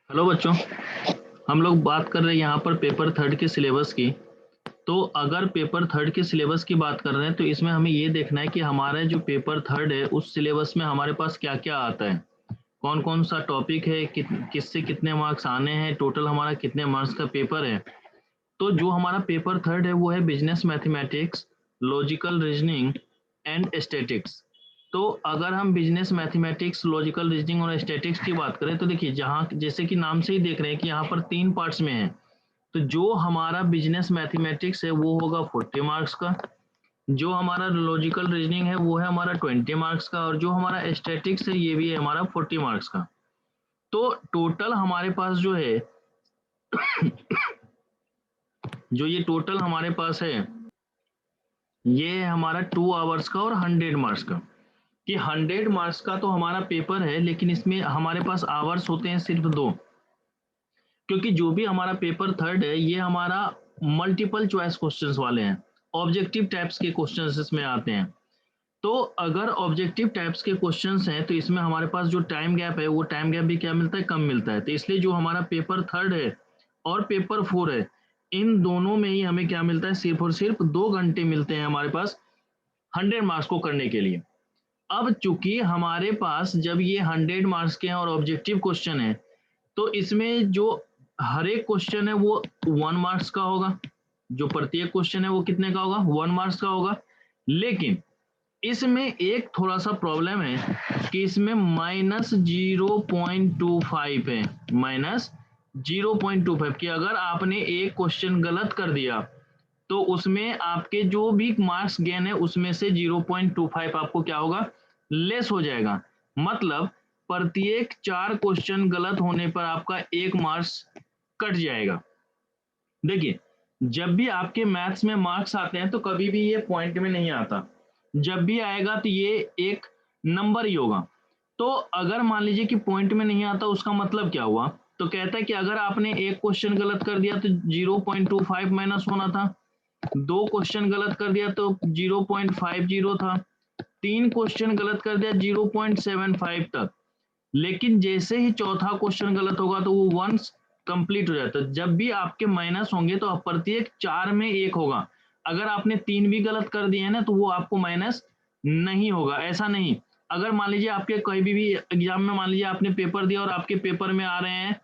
Hello बच्चों, हम लोग बात कर रहे हैं यहाँ पर पेपर थर्ड के सिलेबस की। तो अगर पेपर थर्ड के सिलेबस की बात कर रहे हैं तो इसमें हमें ये देखना है कि हमारा जो पेपर थर्ड है उस सिलेबस में हमारे पास क्या क्या आता है, कौन कौन सा टॉपिक है, किससे कितने मार्क्स आने हैं, टोटल हमारा कितने मार्क्स का पेपर है। तो जो हमारा पेपर थर्ड है वो है business mathematics, logical reasoning and statics. तो अगर हम बिजनेस मैथमेटिक्स, लॉजिकल रीजनिंग और स्टैटिक्स की बात करें तो देखिए, जहाँ जैसे कि नाम से ही देख रहे हैं कि यहाँ पर 3 पार्ट्स में है। तो जो हमारा बिजनेस मैथमेटिक्स है वो होगा 40 मार्क्स का, जो हमारा लॉजिकल रीजनिंग है वो है हमारा 20 मार्क्स का, और जो हमारा स्टैटिक्स है ये भी है हमारा 40 मार्क्स का। तो टोटल हमारे पास जो है, जो ये टोटल हमारे पास है ये है हमारा 2 आवर्स का और 100 मार्क्स का। कि 100 मार्क्स का तो हमारा पेपर है, लेकिन इसमें हमारे पास आवर्स होते हैं सिर्फ 2। क्योंकि जो भी हमारा पेपर थर्ड है ये हमारा मल्टीपल चॉइस क्वेश्चंस वाले हैं, ऑब्जेक्टिव टाइप्स के क्वेश्चंस इसमें आते हैं। तो अगर ऑब्जेक्टिव टाइप्स के क्वेश्चंस हैं तो इसमें हमारे पास जो टाइम गैप है वो टाइम गैप भी क्या मिलता है, कम मिलता है। तो इसलिए जो हमारा पेपर थर्ड है और पेपर फोर है, इन दोनों में ही हमें क्या मिलता है, सिर्फ और सिर्फ 2 घंटे मिलते हैं हमारे पास 100 मार्क्स को करने के लिए। अब चूंकि हमारे पास जब ये 100 मार्क्स के हैं और ऑब्जेक्टिव क्वेश्चन है, तो इसमें जो हर एक क्वेश्चन है वो 1 मार्क्स का होगा। जो प्रत्येक क्वेश्चन है वो कितने का होगा, 1 मार्क्स का होगा। लेकिन इसमें एक थोड़ा सा प्रॉब्लम है कि इसमें -0.25 है, -0.25, कि अगर आपने एक क्वेश्चन गलत कर दिया तो उसमें आपके जो भी मार्क्स गेन है उसमें से 0.25 आपको क्या होगा, लेस हो जाएगा। मतलब प्रत्येक 4 क्वेश्चन गलत होने पर आपका 1 मार्क्स कट जाएगा। देखिए, जब भी आपके मैथ्स में मार्क्स आते हैं तो कभी भी ये पॉइंट में नहीं आता, जब भी आएगा तो ये एक नंबर ही होगा। तो अगर मान लीजिए कि पॉइंट में नहीं आता, उसका मतलब क्या हुआ, तो कहता है कि अगर आपने एक क्वेश्चन गलत कर दिया तो 0.25 माइनस होना था, 2 क्वेश्चन गलत कर दिया तो 0.50 था, 3 क्वेश्चन गलत कर दिया 0.75 तक। लेकिन जैसे ही चौथा क्वेश्चन गलत होगा तो वो वंस कंप्लीट हो जाता है। जब भी आपके माइनस होंगे तो प्रत्येक 4 में 1 होगा। अगर आपने 3 भी गलत कर दिए हैं ना तो वो आपको माइनस नहीं होगा, ऐसा नहीं। अगर मान लीजिए आपके कोई भी एग्जाम में मान लीजिए आपने पेपर दिया और आपके पेपर में आ रहे हैं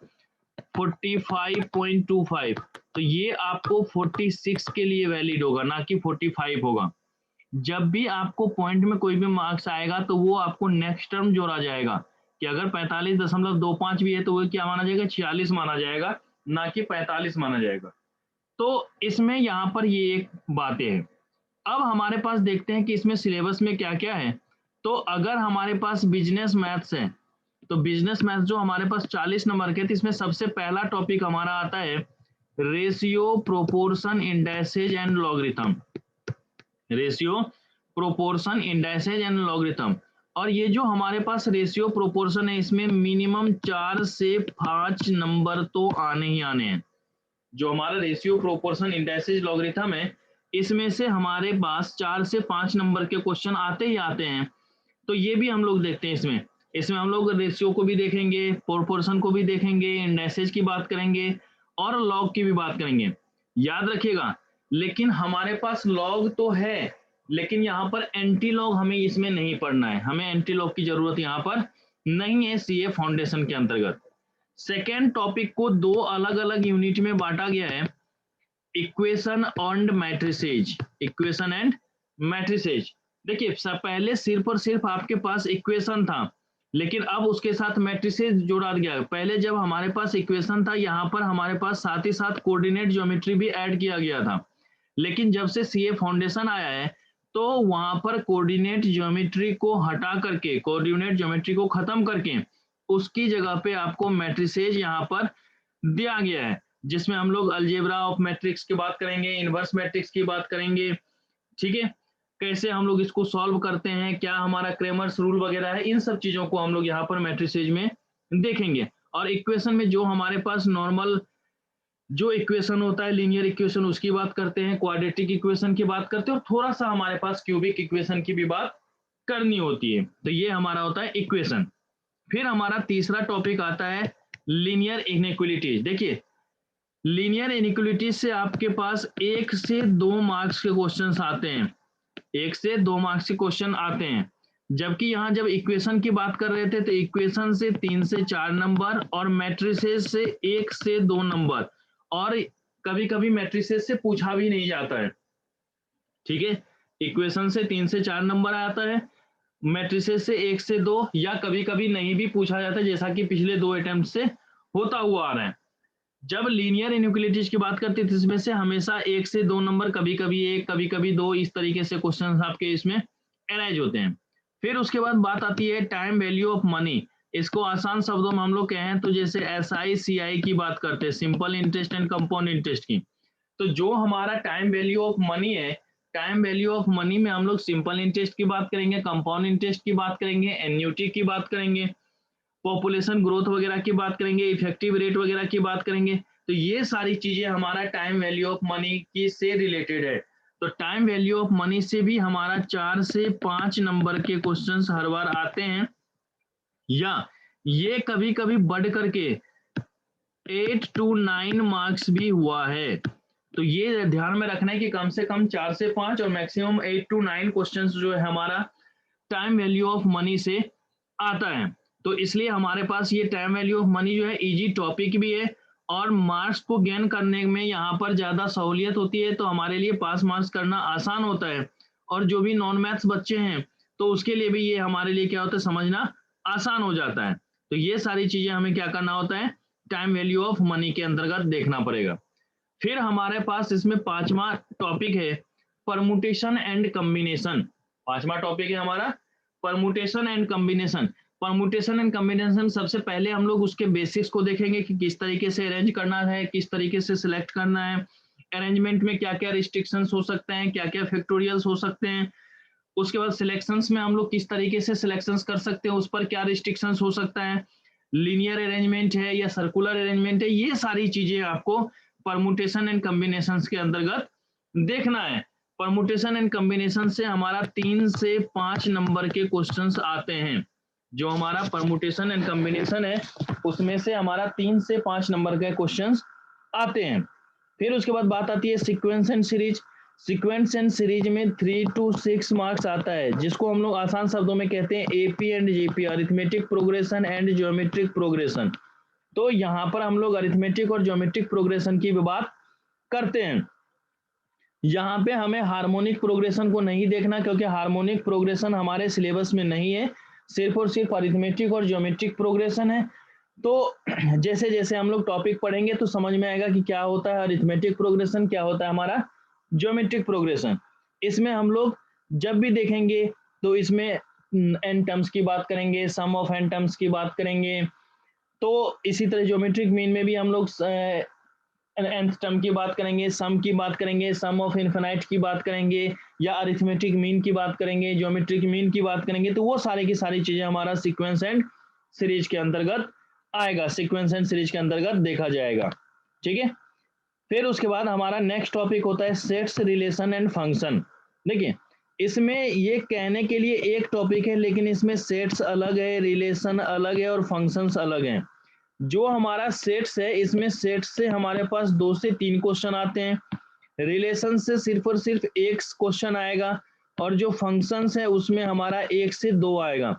45.25, तो ये आपको 46 के लिए वैलिड होगा, ना कि 45 होगा। जब भी आपको पॉइंट में कोई भी मार्क्स आएगा तो वो आपको नेक्स्ट टर्म जोड़ा जाएगा, कि अगर 45.25 भी है तो वो क्या माना जाएगा, 46 माना जाएगा, ना कि 45 माना जाएगा। तो इसमें यहाँ पर ये एक बातें हैं। अब हमारे पास देखते हैं कि इसमें सिलेबस में क्या क्या है। तो अगर हमारे पास बिजनेस मैथ्स है तो बिजनेस मैथ्स जो हमारे पास 40 नंबर के, तो इसमें सबसे पहला टॉपिक हमारा आता है ratio, proportion, indices and logarithm. Ratio, proportion, indices and logarithm. और ये जो हमारे पास रेशियो प्रोपोर्शन है इसमें मिनिमम 4 से 5 नंबर तो आने ही आने हैं। जो हमारा रेशियो, प्रोपोर्शन, इंडाइसेज, लॉगरिथम है इसमें से हमारे पास 4 से 5 नंबर के क्वेश्चन आते ही आते हैं। तो ये भी हम लोग देखते हैं इसमें। इसमें हम लोग रेशियो को भी देखेंगे, प्रोपोर्शन को भी देखेंगे, इंडाइसेज की बात करेंगे और लॉग की भी बात करेंगे। याद रखिएगा, लेकिन हमारे पास लॉग तो है, लेकिन यहाँ पर एंटी लॉग हमें इसमें नहीं पढ़ना है। हमें एंटी लॉग की जरूरत यहाँ पर नहीं है सीए फाउंडेशन के अंतर्गत। सेकेंड टॉपिक को 2 अलग अलग यूनिट में बांटा गया है, equation and matrices. Equation and matrices. देखिए, पहले सिर्फ और सिर्फ आपके पास इक्वेशन था, लेकिन अब उसके साथ मैट्रिसेज जोड़ा गया। पहले जब हमारे पास इक्वेशन था, यहाँ पर हमारे पास साथ ही साथ कोऑर्डिनेट ज्योमेट्री भी ऐड किया गया था। लेकिन जब से सीए फाउंडेशन आया है तो वहां पर कोऑर्डिनेट ज्योमेट्री को हटा करके, कोऑर्डिनेट ज्योमेट्री को खत्म करके उसकी जगह पे आपको मैट्रिसेज यहाँ पर दिया गया है, जिसमें हम लोग अलजेब्रा ऑफ मैट्रिक्स की बात करेंगे, इनवर्स मैट्रिक्स की बात करेंगे। ठीक है, कैसे हम लोग इसको सॉल्व करते हैं, क्या हमारा क्रेमर्स रूल वगैरह है, इन सब चीजों को हम लोग यहाँ पर मैट्रिसेज में देखेंगे। और इक्वेशन में जो हमारे पास नॉर्मल जो इक्वेशन होता है, लीनियर इक्वेशन, उसकी बात करते हैं, क्वाड्रेटिक इक्वेशन की बात करते हैं, और थोड़ा सा हमारे पास क्यूबिक इक्वेशन की भी बात करनी होती है। तो ये हमारा होता है इक्वेशन। फिर हमारा तीसरा टॉपिक आता है लीनियर इनइक्वलिटीज, देखिए लीनियर इनइक्वलिटीज से आपके पास 1 से 2 मार्क्स के क्वेश्चंस आते हैं, 1 से 2 मार्क्स के क्वेश्चन आते हैं। जबकि यहाँ जब इक्वेशन की बात कर रहे थे तो इक्वेशन से 3 से 4 नंबर और मैट्रिसेस से 1 से 2 नंबर, और कभी कभी मैट्रिसेस से पूछा भी नहीं जाता है, ठीक है। इक्वेशन से 3 से 4 नंबर आता है, मैट्रिसेस से 1 से 2, या कभी कभी नहीं भी पूछा जाता, जैसा कि पिछले 2 अटेम्प्ट से होता हुआ आ रहा है। जब लीनियर इनइक्वलिटीज की बात करते थे इसमें से हमेशा 1 से 2 नंबर, कभी कभी 1, कभी कभी 2, इस तरीके से क्वेश्चन आपके इसमें अराइज होते हैं। फिर उसके बाद बात आती है टाइम वैल्यू ऑफ मनी। इसको आसान शब्दों में हम लोग कहें तो जैसे SI CI की बात करते हैं, simple interest and compound interest की, तो जो हमारा टाइम वैल्यू ऑफ मनी है, टाइम वैल्यू ऑफ मनी में हम लोग सिंपल इंटरेस्ट की बात करेंगे, कंपाउंड इंटरेस्ट की बात करेंगे, एन्युटी की बात करेंगे, पॉपुलेशन ग्रोथ वगैरह की बात करेंगे, इफेक्टिव रेट वगैरह की बात करेंगे। तो ये सारी चीजें हमारा टाइम वैल्यू ऑफ मनी की से रिलेटेड है। तो टाइम वैल्यू ऑफ मनी से भी हमारा 4 से 5 नंबर के क्वेश्चंस हर बार आते हैं, या ये कभी कभी बढ़ करके 8 to 9 मार्क्स भी हुआ है। तो ये ध्यान में रखना है कि कम से कम 4 से 5 और मैक्सिमम 8 to 9 क्वेश्चंस जो है हमारा टाइम वैल्यू ऑफ मनी से आता है। तो इसलिए हमारे पास ये टाइम वैल्यू ऑफ मनी जो है इजी टॉपिक भी है, और मार्क्स को गेन करने में यहाँ पर ज्यादा सहूलियत होती है, तो हमारे लिए पास मार्क्स करना आसान होता है। और जो भी नॉन मैथ्स बच्चे हैं तो उसके लिए भी ये हमारे लिए क्या होता है, समझना आसान हो जाता है। तो ये सारी चीजें हमें क्या करना होता है, टाइम वैल्यू ऑफ मनी के अंतर्गत देखना पड़ेगा। फिर हमारे पास इसमें 5वां टॉपिक है परमुटेशन एंड कॉम्बिनेशन। 5वां टॉपिक है हमारा permutation and combination. Permutation and combination सबसे पहले हम लोग उसके बेसिक्स को देखेंगे कि किस तरीके से अरेंज करना है, किस तरीके से सिलेक्ट करना है, अरेंजमेंट में क्या क्या रिस्ट्रिक्शंस हो सकते हैं, क्या क्या फैक्टोरियल्स हो सकते हैं। उसके बाद सिलेक्शंस में हम लोग किस तरीके से सिलेक्शंस कर सकते हैं, उस पर क्या रिस्ट्रिक्शंस हो सकता है, लीनियर अरेंजमेंट है या सर्कुलर अरेंजमेंट है, ये सारी चीजें आपको परमुटेशन एंड कॉम्बिनेशन के अंतर्गत देखना है। परमुटेशन एंड कॉम्बिनेशन से हमारा 3 से 5 नंबर के क्वेश्चंस आते हैं। जो हमारा परमुटेशन एंड कॉम्बिनेशन है उसमें से हमारा 3 से 5 नंबर के क्वेश्चंस आते हैं। फिर उसके बाद बात आती है sequence and series. Sequence and series में 3 to 6 मार्क्स आता है, जिसको हम लोग आसान शब्दों में कहते हैं AP and GP, arithmetic progression and geometric progression. तो यहाँ पर हम लोग अरिथमेटिक और ज्योमेट्रिक प्रोग्रेशन की भी बात करते हैं। यहाँ पे हमें हार्मोनिक प्रोग्रेशन को नहीं देखना, क्योंकि हार्मोनिक प्रोग्रेशन हमारे सिलेबस में नहीं है, सिर्फ और सिर्फ अरिथमेटिक और ज्योमेट्रिक प्रोग्रेशन है। तो जैसे जैसे हम लोग टॉपिक पढ़ेंगे तो समझ में आएगा कि क्या होता है अरिथमेटिक प्रोग्रेशन, क्या होता है हमारा ज्योमेट्रिक प्रोग्रेशन। इसमें हम लोग जब भी देखेंगे तो इसमें एन टर्म्स की बात करेंगे, सम ऑफ एन टर्म्स की बात करेंगे। तो इसी तरह ज्योमेट्रिक मीन में भी हम लोग nth टर्म की बात करेंगे, सम की बात करेंगे, सम ऑफ इनफिनाइट की बात करेंगे, या अरिथमेटिक मीन की बात करेंगे, ज्योमेट्रिक मीन की बात करेंगे। तो वो सारी की सारी चीजें हमारा सीक्वेंस एंड सीरीज के अंतर्गत आएगा, सीक्वेंस एंड सीरीज के अंतर्गत देखा जाएगा, ठीक है। फिर उसके बाद हमारा नेक्स्ट टॉपिक होता है सेट्स, रिलेशन एंड फंक्शन। देखिए इसमें ये कहने के लिए एक टॉपिक है, लेकिन इसमें सेट्स अलग है, रिलेशन अलग है और फंक्शंस अलग हैं। जो हमारा सेट्स है, इसमें सेट्स से हमारे पास 2 से 3 क्वेश्चन आते हैं, रिलेशन से सिर्फ और सिर्फ 1 क्वेश्चन आएगा, और जो फंक्शंस है उसमें हमारा 1 से 2 आएगा।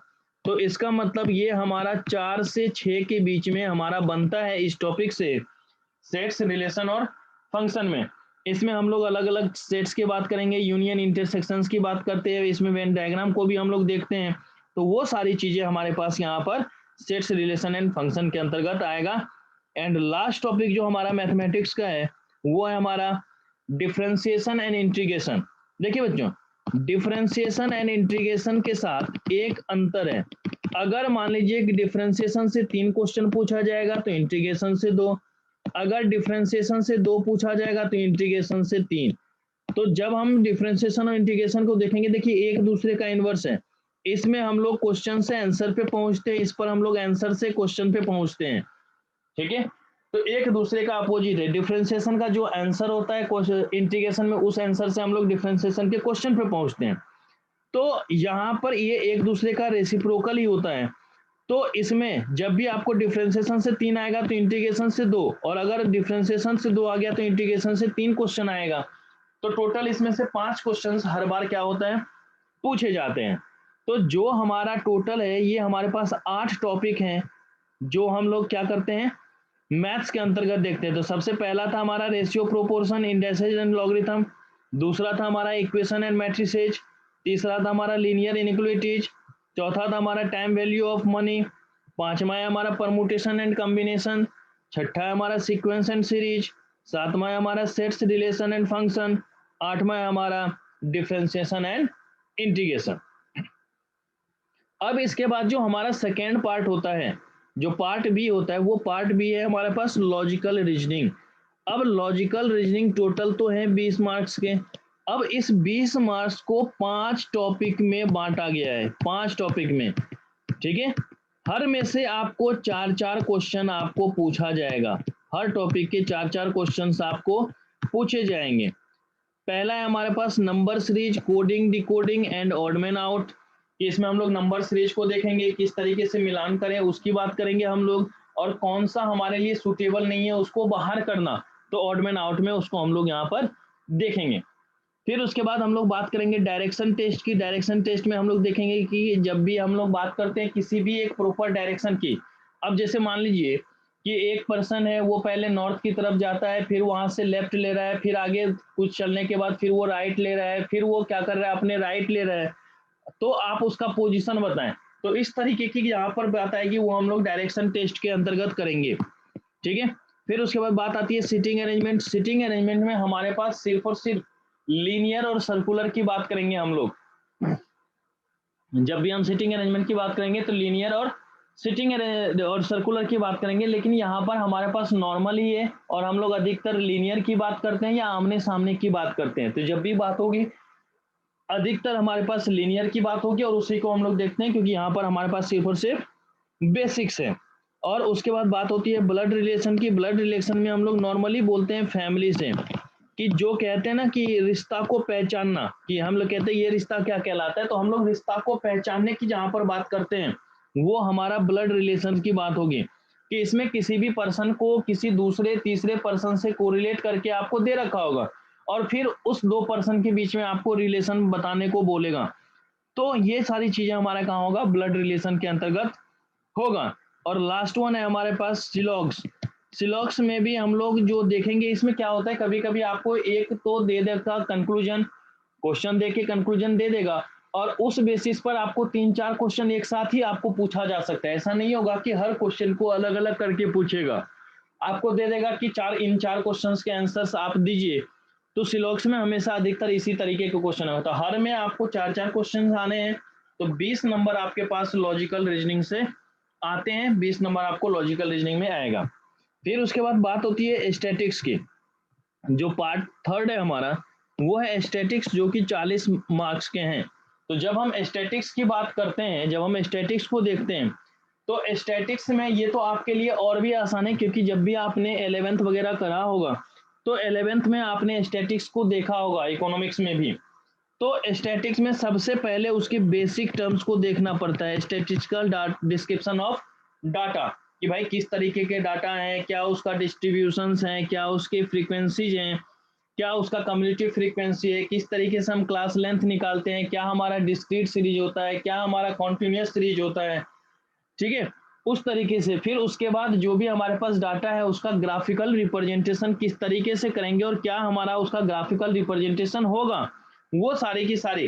तो इसका मतलब ये हमारा 4 से 6 के बीच में हमारा बनता है इस टॉपिक से, सेट्स, रिलेशन और फंक्शन में। इसमें हम लोग अलग अलग सेट्स की बात करेंगे, यूनियन इंटरसेक्शंस की बात करते हैं, इसमें वेन डायग्राम को भी हम लोग देखते हैं। तो वो सारी चीजें हमारे पास यहाँ पर सेट्स, रिलेशन एंड फंक्शन के अंतर्गत आएगा। एंड लास्ट टॉपिक जो हमारा मैथमेटिक्स का है वो है हमारा डिफरेंशिएशन एंड इंटीग्रेशन। देखिए बच्चों, डिफरेंशिएशन एंड इंटीग्रेशन के साथ एक अंतर है। अगर मान लीजिए कि डिफरेंशिएशन से 3 क्वेश्चन पूछा जाएगा तो इंटीग्रेशन से 2, अगर डिफरेंशिएशन से 2 पूछा जाएगा तो इंटीग्रेशन से 3। तो जब हम डिफरेंशिएशन और इंटीग्रेशन को देखेंगे, देखिए एक दूसरे का इनवर्स है। इसमें हम लोग क्वेश्चन से आंसर पे पहुंचते हैं, इस पर हम लोग आंसर से क्वेश्चन पे पहुंचते हैं, ठीक है। तो एक दूसरे का अपोजिट है। डिफरेंशिएशन का जो आंसर होता है इंटीग्रेशन में, उस आंसर से हम लोग डिफरेंशिएशन के क्वेश्चन पे पहुंचते हैं। तो यहाँ पर ये एक दूसरे का रेसिप्रोकल ही होता है। तो इसमें जब भी आपको डिफरेंशिएशन से 3 आएगा तो इंटीग्रेशन से 2, और अगर डिफरेंशिएशन से 2 आ गया तो इंटीग्रेशन से 3 क्वेश्चन आएगा। तो टोटल इसमें से 5 क्वेश्चन हर बार क्या होता है, पूछे जाते हैं। तो जो हमारा टोटल है, ये हमारे पास 8 टॉपिक हैं जो हम लोग क्या करते हैं, मैथ्स के अंतर्गत देखते हैं। तो सबसे पहला था हमारा ratio, proportion, indexes and logarithm. दूसरा था हमारा इक्वेशन एंड मैट्रिसेज। तीसरा था हमारा लीनियर इनइक्वालिटीज। चौथा था हमारा टाइम वैल्यू ऑफ मनी। पांचवा है हमारा परमुटेशन एंड कॉम्बिनेशन। छठा है हमारा सीक्वेंस एंड सीरीज। सातवां है हमारा सेट्स, रिलेशन एंड फंक्शन। आठवां है हमारा डिफरेंशिएशन एंड इंटीग्रेशन। अब इसके बाद जो हमारा सेकेंड पार्ट होता है, जो पार्ट बी होता है, वो पार्ट बी है हमारे पास लॉजिकल रीजनिंग। अब लॉजिकल रीजनिंग टोटल तो है 20 मार्क्स के। अब इस 20 मार्क्स को 5 टॉपिक में बांटा गया है, 5 टॉपिक में, ठीक है। हर में से आपको 4-4 क्वेश्चन आपको पूछा जाएगा। हर टॉपिक के 4-4 क्वेश्चन आपको पूछे जाएंगे। पहला है हमारे पास number series, coding, decoding and odd man out. इसमें हम लोग नंबर सीरीज को देखेंगे, किस तरीके से मिलान करें उसकी बात करेंगे हम लोग, और कौन सा हमारे लिए सुटेबल नहीं है उसको बाहर करना, तो ऑड मैन आउट में उसको हम लोग यहाँ पर देखेंगे। फिर उसके बाद हम लोग बात करेंगे डायरेक्शन टेस्ट की। डायरेक्शन टेस्ट में हम लोग देखेंगे कि जब भी हम लोग बात करते हैं किसी भी एक प्रॉपर डायरेक्शन की, अब जैसे मान लीजिए कि एक पर्सन है, वो पहले नॉर्थ की तरफ जाता है, फिर वहां से लेफ्ट ले रहा है, फिर आगे कुछ चलने के बाद फिर वो राइट ले रहा है, फिर वो क्या कर रहा है, अपने राइट ले रहा है, तो आप उसका पोजीशन बताएं। तो इस तरीके की यहाँ पर बात आएगी, वो हम लोग डायरेक्शन टेस्ट के अंतर्गत करेंगे, ठीक है। फिर उसके बाद बात आती है सिटिंग अरेंजमेंट। सिटिंग अरेंजमेंट में हमारे पास सिर्फ और सिर्फ लीनियर और सर्कुलर की बात करेंगे हम लोग। जब भी हम सिटिंग अरेंजमेंट की बात करेंगे तो लीनियर और सिटिंग और सर्कुलर की बात करेंगे, लेकिन यहाँ पर हमारे पास नॉर्मल ही है और हम लोग अधिकतर लीनियर की बात करते हैं या आमने सामने की बात करते हैं। तो जब भी बात होगी अधिकतर हमारे पास लीनियर की बात होगी और उसी को हम लोग देखते हैं, क्योंकि यहाँ पर हमारे पास सिर्फ और सिर्फ बेसिक्स है। और उसके बाद बात होती है ब्लड रिलेशन की। ब्लड रिलेशन में हम लोग नॉर्मली बोलते हैं फैमिली से, कि जो कहते हैं ना कि रिश्ता को पहचानना, कि हम लोग कहते हैं ये रिश्ता क्या कहलाता है, तो हम लोग रिश्ता को पहचानने की जहां पर बात करते हैं वो हमारा ब्लड रिलेशन की बात होगी, कि इसमें किसी भी पर्सन को किसी दूसरे तीसरे पर्सन से कोरिलेट करके आपको दे रखा होगा और फिर उस 2 पर्सन के बीच में आपको रिलेशन बताने को बोलेगा। तो ये सारी चीजें हमारा कहाँ होगा, ब्लड रिलेशन के अंतर्गत होगा। और लास्ट वन है हमारे पास सिलॉग्स। सिलॉग्स में भी हम लोग जो देखेंगे, इसमें क्या होता है, कभी कभी आपको एक तो दे देगा कंक्लूजन, क्वेश्चन दे के कंक्लूजन दे देगा, और उस बेसिस पर आपको 3-4 क्वेश्चन एक साथ ही आपको पूछा जा सकता है। ऐसा नहीं होगा कि हर क्वेश्चन को अलग अलग करके पूछेगा, आपको दे देगा कि इन चार क्वेश्चंस के आंसर्स आप दीजिए। तो सिलॉक्स में हमेशा अधिकतर इसी तरीके के क्वेश्चन होता है, हर में आपको 4-4 क्वेश्चन आने हैं, तो 20 नंबर आपके पास लॉजिकल रीजनिंग से आते हैं, 20 नंबर आपको लॉजिकल रीजनिंग में आएगा। फिर उसके बाद बात होती है स्टैटिक्स की। जो पार्ट थर्ड है हमारा वो है स्टैटिक्स, जो कि 40 मार्क्स के हैं। तो जब हम स्टैटिक्स की बात करते हैं, जब हम स्टैटिक्स को देखते हैं, तो स्टैटिक्स में ये तो आपके लिए और भी आसान है, क्योंकि जब भी आपने 11th वगैरह करा होगा तो 11th में आपने स्टैटिक्स को देखा होगा, इकोनॉमिक्स में भी। तो स्टैटिक्स में सबसे पहले उसके बेसिक टर्म्स को देखना पड़ता है, स्टैटिस्टिकल डिस्क्रिप्शन ऑफ डाटा, कि भाई किस तरीके के डाटा हैं, क्या उसका डिस्ट्रीब्यूशंस हैं, क्या उसके फ्रीक्वेंसीज हैं, क्या उसका कम्युलेटिव फ्रीक्वेंसी है, किस तरीके से हम क्लास लेंथ निकालते हैं, क्या हमारा डिस्क्रीट सीरीज होता है, क्या हमारा कॉन्टिन्यूस सीरीज होता है, ठीक है, उस तरीके से। फिर उसके बाद जो भी हमारे पास डाटा है उसका ग्राफिकल रिप्रेजेंटेशन किस तरीके से करेंगे और क्या हमारा उसका ग्राफिकल रिप्रेजेंटेशन होगा, वो सारी की सारी,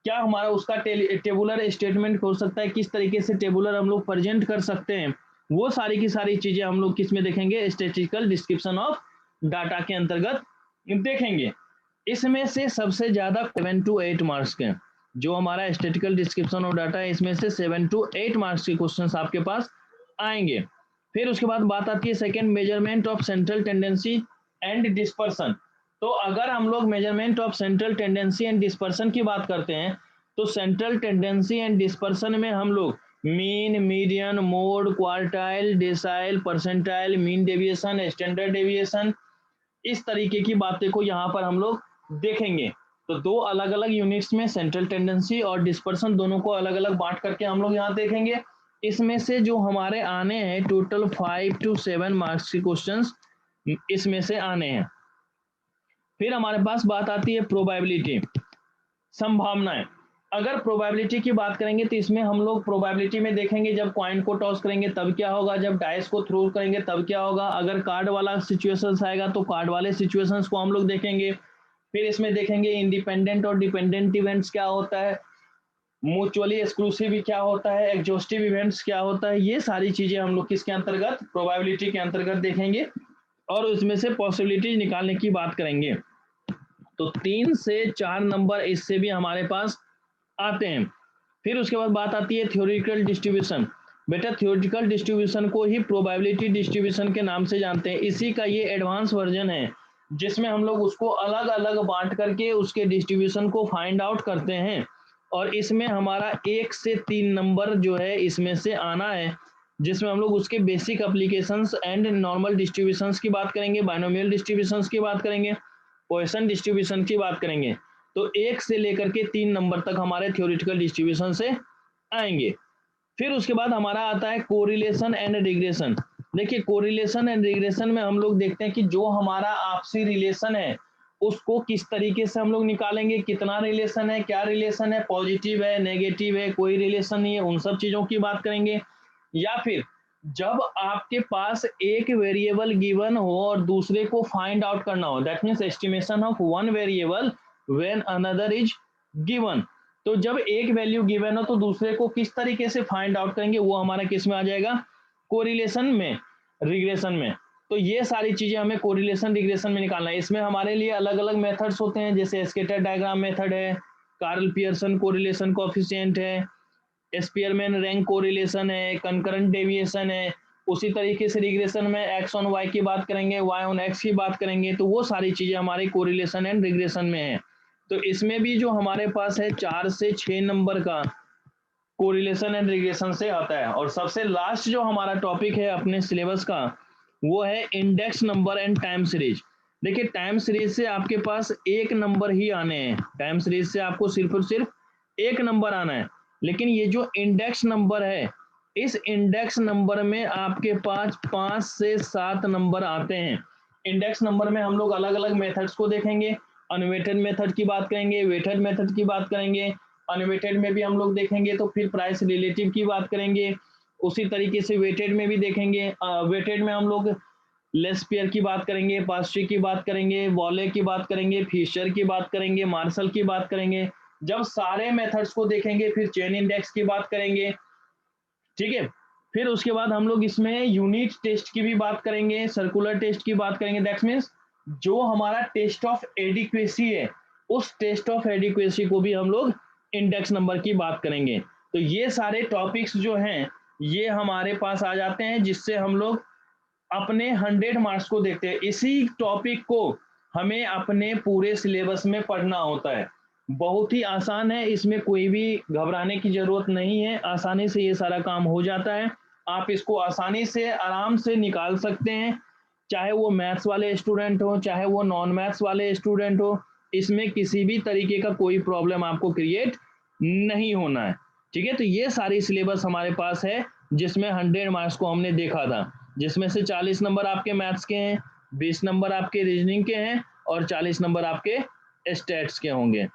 क्या हमारा उसका टेबुलर स्टेटमेंट हो सकता है, किस तरीके से टेबुलर हम लोग प्रेजेंट कर सकते हैं, वो सारी की सारी चीजें हम लोग किस में देखेंगे, स्टैटिस्टिकल डिस्क्रिप्शन ऑफ डाटा के अंतर्गत देखेंगे। इसमें से सबसे ज्यादा 7 to 8 मार्क्स के, जो हमारा स्टैटिस्टिकल डिस्क्रिप्शन ऑफ डाटा है, इसमें से 7 to 8 मार्क्स के क्वेश्चंस आपके पास आएंगे। फिर उसके बाद बात आती है second, measurement of central tendency and dispersion. तो अगर हम लोग measurement of central tendency and dispersion की बात करते हैं, तो सेंट्रल टेंडेंसी एंड डिस्पर्सन में हम लोग mean, median, mode, quartile, decyl, percentile, mean deviation, standard deviation, इस तरीके की बातें को यहाँ पर हम लोग देखेंगे। तो 2 अलग अलग यूनिट्स में सेंट्रल टेंडेंसी और डिस्पर्सन दोनों को अलग अलग बांट करके हम लोग यहाँ देखेंगे। इसमें से जो हमारे आने हैं टोटल 5 to 7 मार्क्स के क्वेश्चंस इसमें से आने हैं। फिर हमारे पास बात आती है प्रोबेबिलिटी, संभावनाएं। अगर प्रोबेबिलिटी की बात करेंगे तो इसमें हम लोग प्रोबेबिलिटी में देखेंगे जब कॉइन को टॉस करेंगे तब क्या होगा, जब डाइस को थ्रो करेंगे तब क्या होगा, अगर कार्ड वाला सिचुएशंस आएगा तो कार्ड वाले सिचुएशंस को हम लोग देखेंगे। फिर इसमें देखेंगे इंडिपेंडेंट और डिपेंडेंट इवेंट्स क्या होता है, म्यूचुअली एक्सक्लूसिव क्या होता है, एग्जॉस्टिव इवेंट्स क्या होता है, ये सारी चीजें हम लोग किसके अंतर्गत, प्रोबेबिलिटी के अंतर्गत देखेंगे और उसमें से पॉसिबिलिटीज निकालने की बात करेंगे। तो 3 से 4 नंबर इससे भी हमारे पास आते हैं। फिर उसके बाद बात आती है थ्योरेटिकल डिस्ट्रीब्यूशन। बेटा थ्योरेटिकल डिस्ट्रीब्यूशन को ही प्रोबेबिलिटी डिस्ट्रीब्यूशन के नाम से जानते हैं। इसी का ये एडवांस वर्जन है जिसमें हम लोग उसको अलग अलग बांट करके उसके डिस्ट्रीब्यूशन को फाइंड आउट करते हैं और इसमें हमारा 1 से 3 नंबर जो है इसमें से आना है, जिसमें हम लोग उसके basic applications and normal distributions की बात करेंगे, बाइनोमियल डिस्ट्रीब्यूशंस की बात करेंगे, पॉइसन डिस्ट्रीब्यूशन की बात करेंगे। तो 1 से लेकर के 3 नंबर तक हमारे थ्योरेटिकल डिस्ट्रीब्यूशन से आएंगे। फिर उसके बाद हमारा आता है कोरिलेशन एंड रिग्रेशन। देखिए कोरिलेशन एंड रिग्रेशन में हम लोग देखते हैं कि जो हमारा आपसी रिलेशन है उसको किस तरीके से हम लोग निकालेंगे, कितना रिलेशन है, क्या रिलेशन है, पॉजिटिव है, नेगेटिव है, कोई रिलेशन नहीं है, उन सब चीजों की बात करेंगे। या फिर जब आपके पास एक वेरिएबल गिवन हो और दूसरे को फाइंड आउट करना हो, that means estimation of one variable when another is given. तो जब एक वैल्यू गिवन हो तो दूसरे को किस तरीके से फाइंड आउट करेंगे, वो हमारा किस में आ जाएगा, कोरिलेशन में, रिग्रेशन में। तो ये सारी चीजें हमें कोरिलेशन रिग्रेशन में निकालना है। इसमें हमारे लिए अलग अलग मेथड्स होते हैं, जैसे स्कैटर डायग्राम मेथड है, कार्ल पियर्सन कोरिलेशन कोएफिशिएंट है, स्पीयरमैन रैंक कोरिलेशन है, कंकरेंट डेविएशन है। उसी तरीके से रिग्रेशन में एक्स ऑन वाई की बात करेंगे, वाई ऑन एक्स की बात करेंगे। तो वो सारी चीजें हमारी कोरिलेशन एंड रिग्रेशन में है। तो इसमें भी जो हमारे पास है 4 से 6 नंबर का कोरिलेशन एंड रिग्रेशन से आता है। और सबसे लास्ट जो हमारा टॉपिक है अपने सिलेबस का वो है index number and time series. देखिए टाइम सीरीज से आपके पास एक नंबर ही आने हैं, टाइम सीरीज से आपको सिर्फ और सिर्फ एक नंबर आना है। लेकिन ये जो इंडेक्स नंबर है, इस इंडेक्स नंबर में आपके पास 5 से 7 नंबर आते हैं। इंडेक्स नंबर में हम लोग अलग अलग मेथड्स को देखेंगे, अनवेटेड मेथड की बात करेंगे, वेटेड मेथड की बात करेंगे, अनवेटेड में भी हम लोग देखेंगे तो फिर प्राइस रिलेटिव की बात करेंगे। उसी तरीके से वेटेड में भी देखेंगे, वेटेड में हम लोग लेस्पियर की बात करेंगे, पास्ट्री की बात करेंगे, वॉले की बात करेंगे, फिशर की बात करेंगे, मार्शल की बात करेंगे। जब सारे मेथड्स को देखेंगे फिर चेन इंडेक्स की बात करेंगे, ठीक है। फिर उसके बाद हम लोग इसमें यूनिट टेस्ट की भी बात करेंगे, सर्कुलर टेस्ट की बात करेंगे। दैट मीन्स जो हमारा टेस्ट ऑफ एडिक्वेसी है उस टेस्ट ऑफ एडिक्वेसी को भी हम लोग इंडेक्स नंबर की बात करेंगे। तो ये सारे टॉपिक्स जो हैं ये हमारे पास आ जाते हैं जिससे हम लोग अपने 100 मार्क्स को देखते हैं। इसी टॉपिक को हमें अपने पूरे सिलेबस में पढ़ना होता है। बहुत ही आसान है, इसमें कोई भी घबराने की जरूरत नहीं है, आसानी से ये सारा काम हो जाता है। आप इसको आसानी से आराम से निकाल सकते हैं, चाहे वो मैथ्स वाले स्टूडेंट हो चाहे वो नॉन मैथ्स वाले स्टूडेंट हो, इसमें किसी भी तरीके का कोई प्रॉब्लम आपको क्रिएट नहीं होना है, ठीक है। तो ये सारी सिलेबस हमारे पास है जिसमें 100 मार्क्स को हमने देखा था, जिसमें से 40 नंबर आपके मैथ्स के हैं, 20 नंबर आपके रीजनिंग के हैं और 40 नंबर आपके स्टैट्स के होंगे।